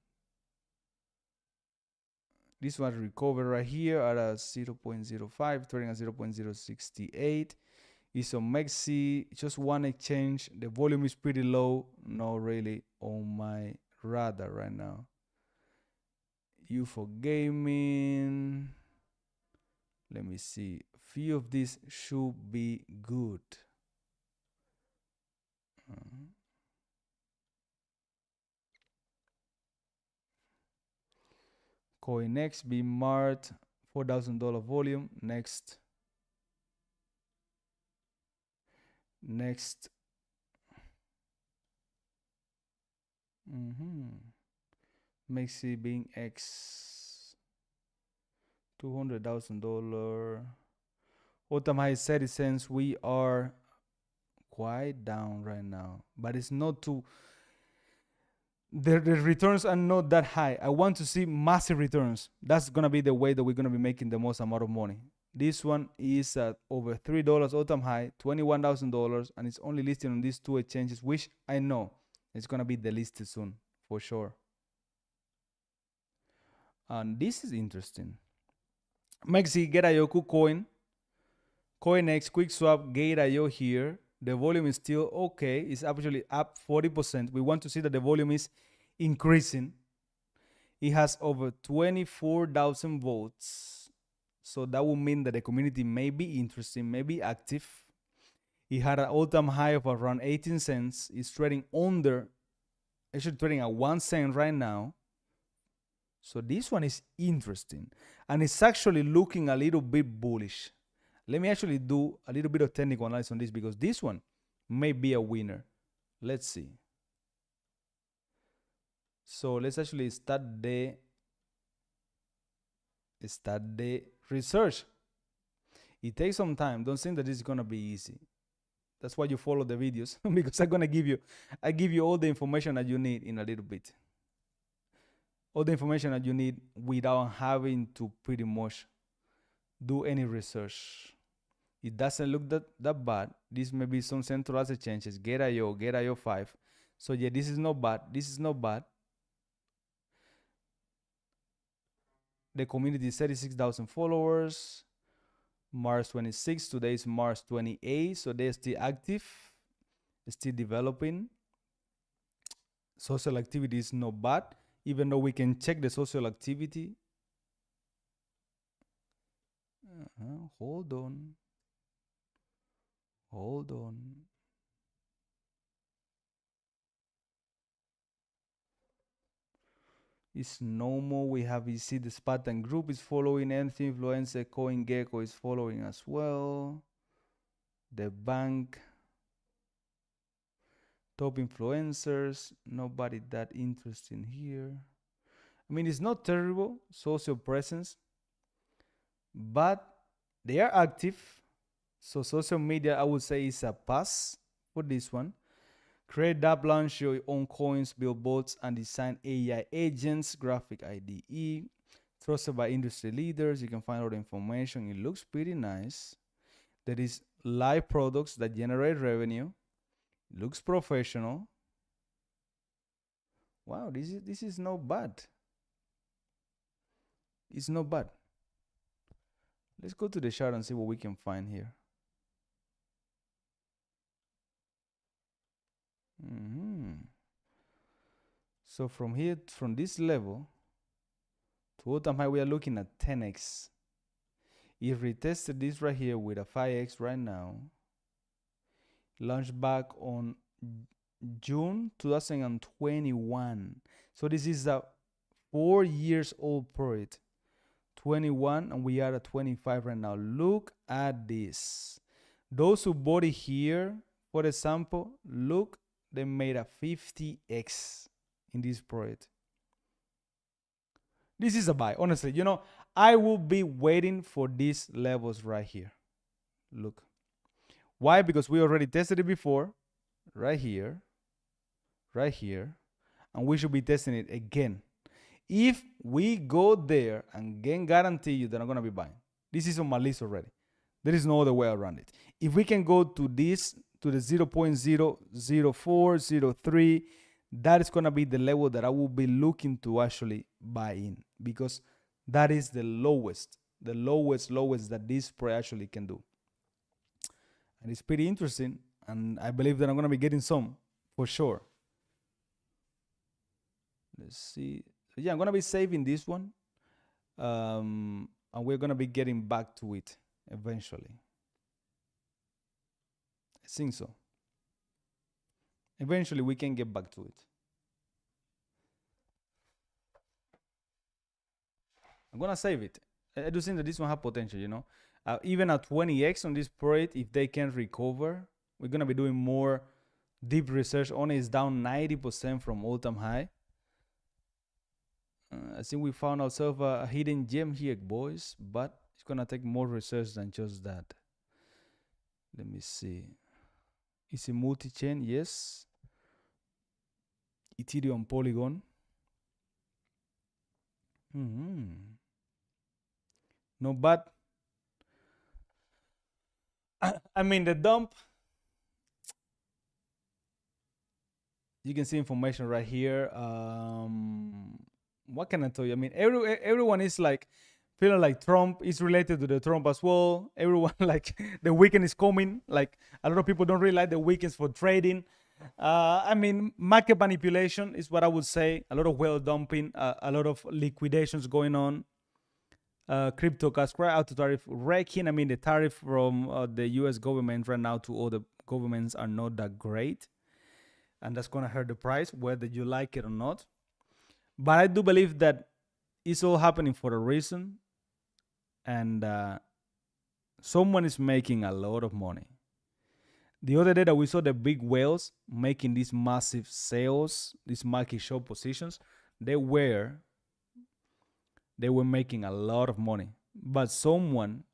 This one recovered right here at a 0.05, trading at 0.068. It's on Mexi, just one exchange. The volume is pretty low, not really on my radar right now. UFO gaming. Let me see. A few of these should be good. CoinX be marked $4,000 volume. Next. Mexi being X $200,000. All-time high 30 cents. We are quite down right now, but it's not too. The returns are not that high. I want to see massive returns. That's gonna be the way that we're gonna be making the most amount of money. This one is at over $3 all-time high, $21,000, and it's only listed on these two exchanges, which I know it's gonna be delisted soon for sure. And this is interesting. Mexi, Get.io, KuCoin, CoinX, QuickSwap, Gate.io here. The volume is still okay. It's actually up 40%. We want to see that the volume is increasing. It has over 24,000 votes. So that will mean that the community may be interesting, may be active. It had an all-time high of around 18 cents. It's trading actually trading at 1 cent right now. So this one is interesting. And it's actually looking a little bit bullish. Let me actually do a little bit of technical analysis on this because this one may be a winner. Let's see. So let's actually start the research. It takes some time. Don't think that this is gonna be easy. That's why you follow the videos because I give you all the information that you need in a little bit. All the information that you need without having to pretty much do any research. It doesn't look that bad. This may be some centralized exchanges, Get.io, Get.io 5. So yeah, this is not bad. This is not bad. The community is 36,000 followers. March 26, today is March 28. So they're still active, still developing. Social activity is not bad, even though we can check the social activity. Hold on. It's normal. We have, you see the Spartan group is following, NFT influencer, CoinGecko is following as well. The bank, top influencers, nobody that interesting here. I mean, it's not terrible, social presence, but they are active. So social media, I would say, is a pass for this one. Create app, launch your own coins, build bots, and design AI agents, graphic IDE, trusted by industry leaders. You can find all the information. It looks pretty nice. There is live products that generate revenue. It looks professional. Wow, this is not bad. It's not bad. Let's go to the chart and see what we can find here. So from here, from this level to all-time high, we are looking at 10x. If we tested this right here with a 5x right now, launched back on June 2021. So this is a 4 years old project. 21 and we are at 25 right now. Look at this. Those who bought it here, for example, look, they made a 50x in this project. This is a buy. Honestly, you know, I will be waiting for these levels right here. Look. Why? Because we already tested it before. Right here. Right here. And we should be testing it again. If we go there, and again guarantee you that I'm going to be buying. This is on my list already. There is no other way around it. If we can go to this, to the 0.00403, that is going to be the level that I will be looking to actually buy in, because that is the lowest that this project actually can do. And it's pretty interesting, and I believe that I'm going to be getting some for sure. Let's see. Yeah, I'm going to be saving this one, and we're going to be getting back to it eventually. I think so. Eventually, we can get back to it. I'm going to save it. I do think that this one has potential, you know. Even at 20x on this project, if they can recover, we're going to be doing more deep research. Only is down 90% from all-time high. I think we found ourselves a hidden gem here, boys, but it's going to take more research than just that. Let me see. Is it multi-chain? Yes. Ethereum Polygon. No, but I mean, the dump, you can see information right here. What can I tell you? I mean, everyone is like feeling like Trump is related to the Trump as well. Everyone like the weekend is coming. Like a lot of people don't really like the weekends for trading. I mean, market manipulation is what I would say. A lot of whale dumping, a lot of liquidations going on. Crypto cash cry out to tariff wrecking. I mean, the tariff from the US government right now to other governments are not that great. And that's going to hurt the price, whether you like it or not. But I do believe that it's all happening for a reason. And someone is making a lot of money. The other day that we saw the big whales making these massive sales, these market short positions, they were making a lot of money. But someone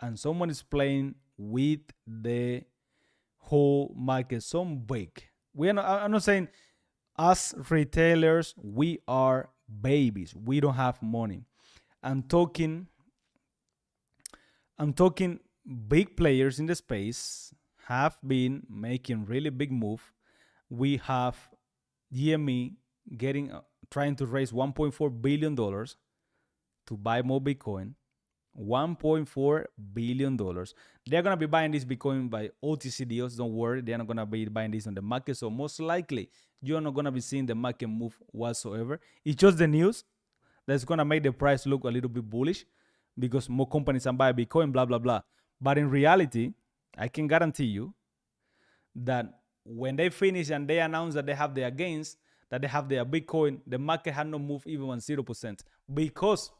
is playing with the whole market, some big. I'm not saying us retailers, we are babies. We don't have money. I'm talking big players in the space have been making really big move. We have GME trying to raise $1.4 billion to buy more Bitcoin. $1.4 billion. They're going to be buying this Bitcoin by OTC deals. Don't worry. They're not going to be buying this on the market. So most likely, you're not going to be seeing the market move whatsoever. It's just the news that's going to make the price look a little bit bullish because more companies are buying Bitcoin, blah, blah, blah. But in reality, I can guarantee you that when they finish and they announce that they have their gains, that they have their Bitcoin, the market had not moved even 0% because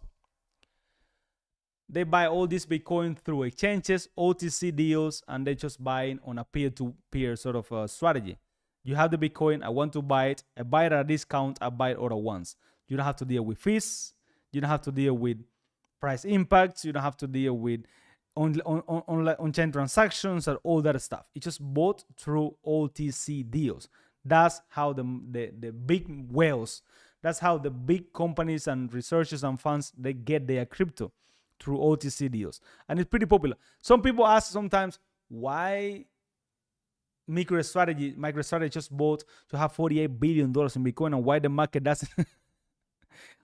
they buy all this Bitcoin through exchanges, OTC deals, and they're just buying on a peer-to-peer sort of strategy. You have the Bitcoin, I want to buy it, I buy it at a discount, I buy it all at once. You don't have to deal with fees, you don't have to deal with price impacts, you don't have to deal with on-chain transactions and all that stuff. It's just bought through OTC deals. That's how the big whales, that's how the big companies and researchers and funds, they get their crypto through OTC deals. And it's pretty popular. Some people ask sometimes why MicroStrategy just bought to have $48 billion in Bitcoin and why the market doesn't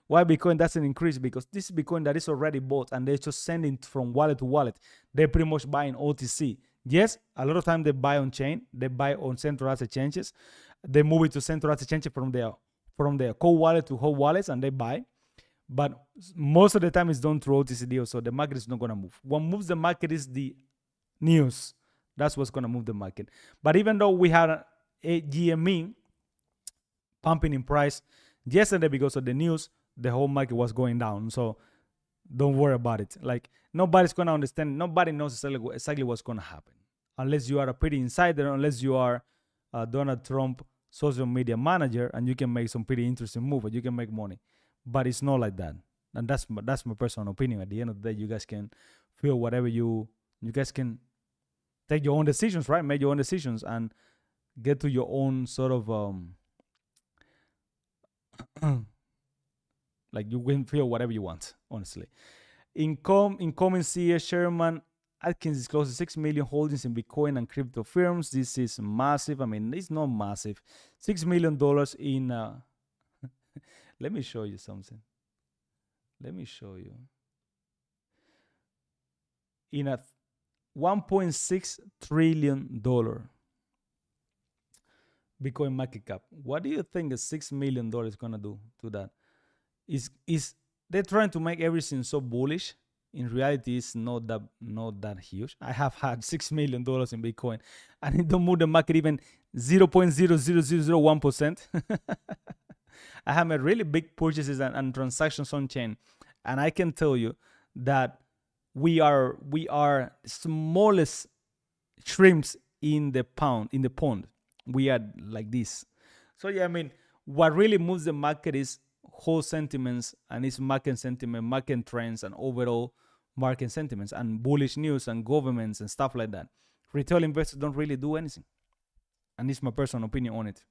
why Bitcoin doesn't increase, because this is Bitcoin that is already bought and they're just sending from wallet to wallet. They're pretty much buying OTC. Yes, a lot of time they buy on chain, they buy on centralized exchanges, they move it to centralized exchanges from their cold wallet to hot wallets and they buy. But most of the time it's done through OTC deals, so the market is not going to move. What moves the market is the news. That's what's going to move the market. But even though we had a GME pumping in price yesterday because of the news, the whole market was going down. So don't worry about it. Like, nobody's gonna understand. Nobody knows exactly what's gonna happen unless you are a pretty insider, unless you are Donald Trump social media manager, and you can make some pretty interesting move, and you can make money. But it's not like that, and that's my personal opinion. At the end of the day, you guys can feel whatever you guys can take your own decisions, right? Make your own decisions and get to your own sort of like, you can feel whatever you want, honestly. Incoming CEO Sherman Atkins discloses 6 million holdings in Bitcoin and crypto firms. This is massive. I mean, it's not massive. $6 million in. Let me show you something. Let me show you. In a $1.6 trillion Bitcoin market cap. What do you think a $6 million is gonna do to that? Is they're trying to make everything so bullish? In reality, it's not that huge. I have had $6 million in Bitcoin, and it don't move the market even 0.00001%. I have made really big purchases and transactions on chain, and I can tell you that we are smallest shrimps in the pond. We are like this. So yeah, I mean, what really moves the market is whole sentiments, and it's market sentiment, market trends, and overall market sentiments, and bullish news, and governments, and stuff like that. Retail investors don't really do anything, and it's my personal opinion on it.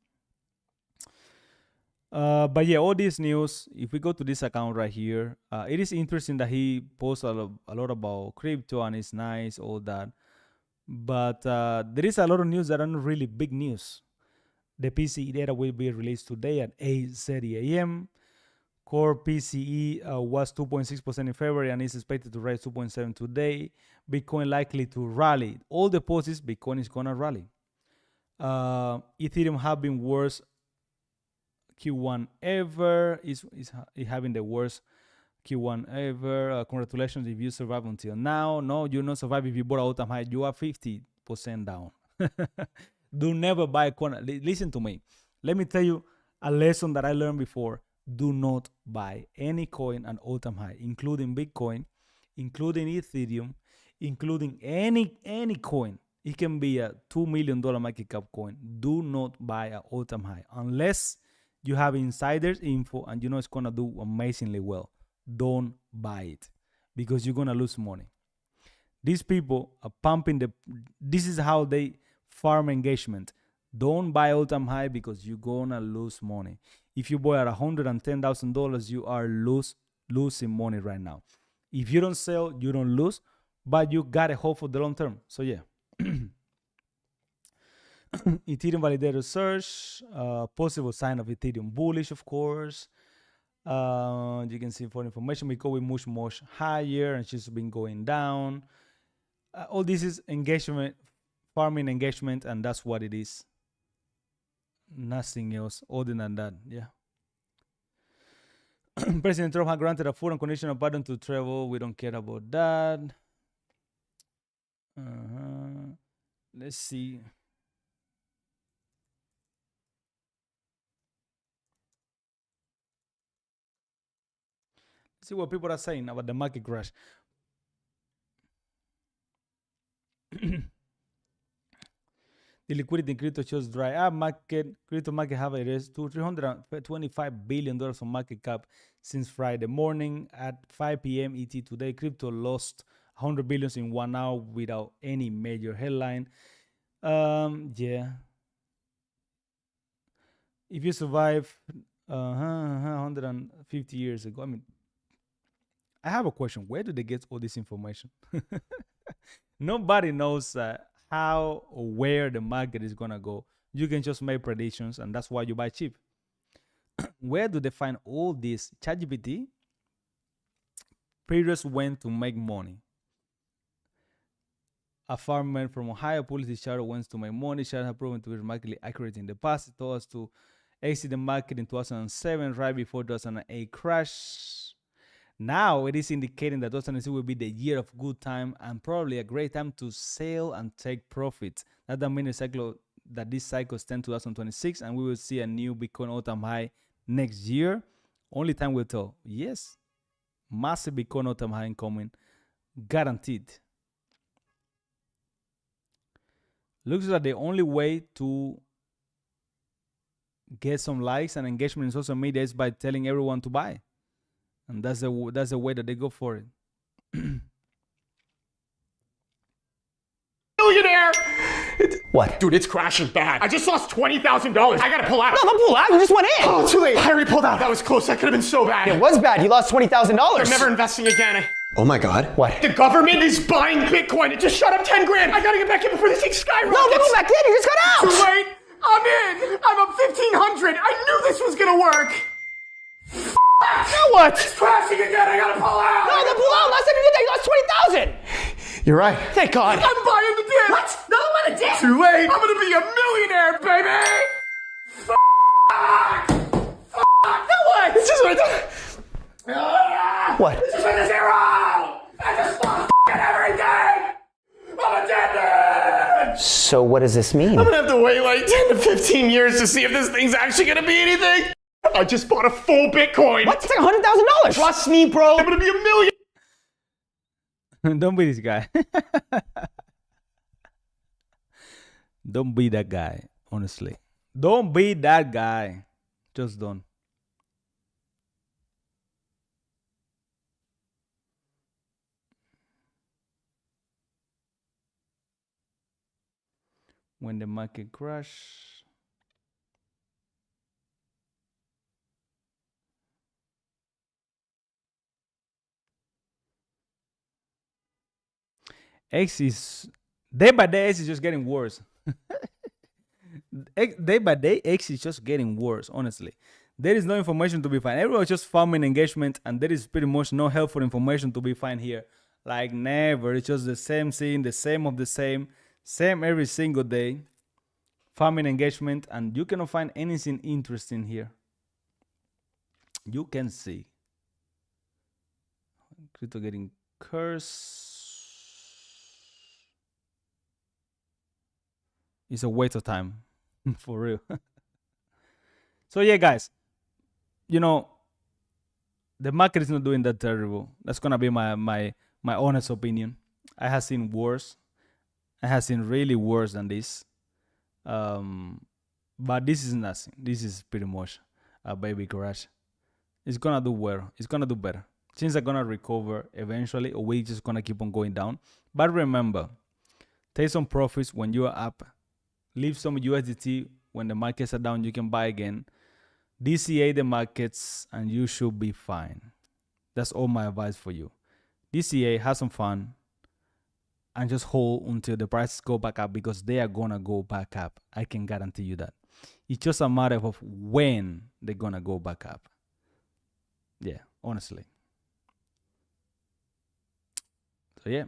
But yeah, all this news, if we go to this account right here, it is interesting that he posts a lot about crypto, and it's nice, all that. But there is a lot of news that are not really big news. The PCE data will be released today at 8:30 a.m. Core PCE was 2.6% in February and is expected to rise 2.7% today. Bitcoin likely to rally. All the deposits, Bitcoin is gonna rally. Ethereum have been worst Q1 ever. Is having the worst Q1 ever. Congratulations if you survive until now. No, you not survive if you bought all-time high. You are 50% down. Do never buy coin. Listen to me. Let me tell you a lesson that I learned before. Do not buy any coin at all-time high, including Bitcoin, including Ethereum, including any coin. It can be a $2 million market cap coin. Do not buy at all-time high unless you have insiders info and you know it's gonna do amazingly well. Don't buy it because you're gonna lose money. These people are pumping this is how they farm engagement. Don't buy all-time high because you're gonna lose money. If you buy at $110,000, you are losing money right now. If you don't sell, you don't lose, but you gotta hope for the long term. So yeah. Ethereum validator search, possible sign of Ethereum bullish, of course. You can see for information because we much higher and she's been going down. All this is engagement, farming engagement, and that's what it is. Nothing else other than that. Yeah. President Trump has granted a full unconditional pardon to travel. We don't care about that. Let's see. Let's see what people are saying about the market crash. The liquidity in crypto shows dry up. Crypto market have raised to $325 billion on market cap since Friday morning at 5 p.m. ET today. Crypto lost 100 billion in 1 hour without any major headline. Yeah. If you survive 150 years ago, I mean, I have a question. Where do they get all this information? Nobody knows how or where the market is gonna go. You can just make predictions, and that's why you buy cheap. Where do they find all this? ChatGPT previous went to make money. A farmer from Ohio published his chart wants to make money. Chart have proven to be remarkably accurate in the past. It told us to exit the market in 2007, right before 2008 crash. Now it is indicating that 2006 will be the year of good time and probably a great time to sell and take profit. That means that this cycle extends to 2026 and we will see a new Bitcoin all-time high next year. Only time will tell. Yes. Massive Bitcoin all-time high incoming. Guaranteed. Looks like the only way to get some likes and engagement in social media is by telling everyone to buy. And that's the way that they go for it. Millionaire! What? Dude, it's crashing bad. I just lost $20,000. I gotta pull out. No, don't pull out. You just went in. Oh, too late. I already pulled out. That was close. That could have been so bad. It was bad. You lost $20,000. I'm never investing again. Oh my God. What? The government is buying Bitcoin. It just shot up 10 grand. I gotta get back in before this thing skyrockets. No, don't go back in. You just got out. Too late. I'm in. I'm up 1,500. I knew this was gonna work. Now what? It's crashing again. I gotta pull out. No, don't pull out. Last time you did that, you lost 20,000. You're right. Thank God. I'm buying the dip. What? Another one a dip? Too late. I'm gonna be a millionaire, baby. Fuck. Now what? This is what What? This is a zero. I just lost everything. I'm a dead man. So what does this mean? I'm gonna have to wait like 10 to 15 years to see if this thing's actually gonna be anything. I just bought a full Bitcoin. What? It's like $100,000. Trust me, bro. I'm gonna be a million. Don't be this guy. Don't be that guy, honestly. Don't be that guy. Just don't. When the market crash. X is day by day. X is just getting worse. Day by day, X is just getting worse. Honestly, there is no information to be found. Everyone's just farming engagement, and there is pretty much no helpful information to be found here. Like never. It's just the same thing, the same of the same every single day. Farming engagement, and you cannot find anything interesting here. You can see crypto getting cursed. It's a waste of time. For real. So yeah, guys, you know, the market is not doing that terrible. That's gonna be my honest opinion. I have seen worse. I have seen really worse than this. But this is nothing. This is pretty much a baby crash. It's gonna do well. It's gonna do better. Things are gonna recover eventually, or we're just gonna keep on going down. But remember, take some profits when you are up. Leave some USDT when the markets are down. You can buy again. DCA the markets, and you should be fine. That's all my advice for you. DCA, have some fun, and just hold until the prices go back up, because they are gonna go back up. I can guarantee you that. It's just a matter of when they're gonna go back up. Yeah, honestly. So yeah.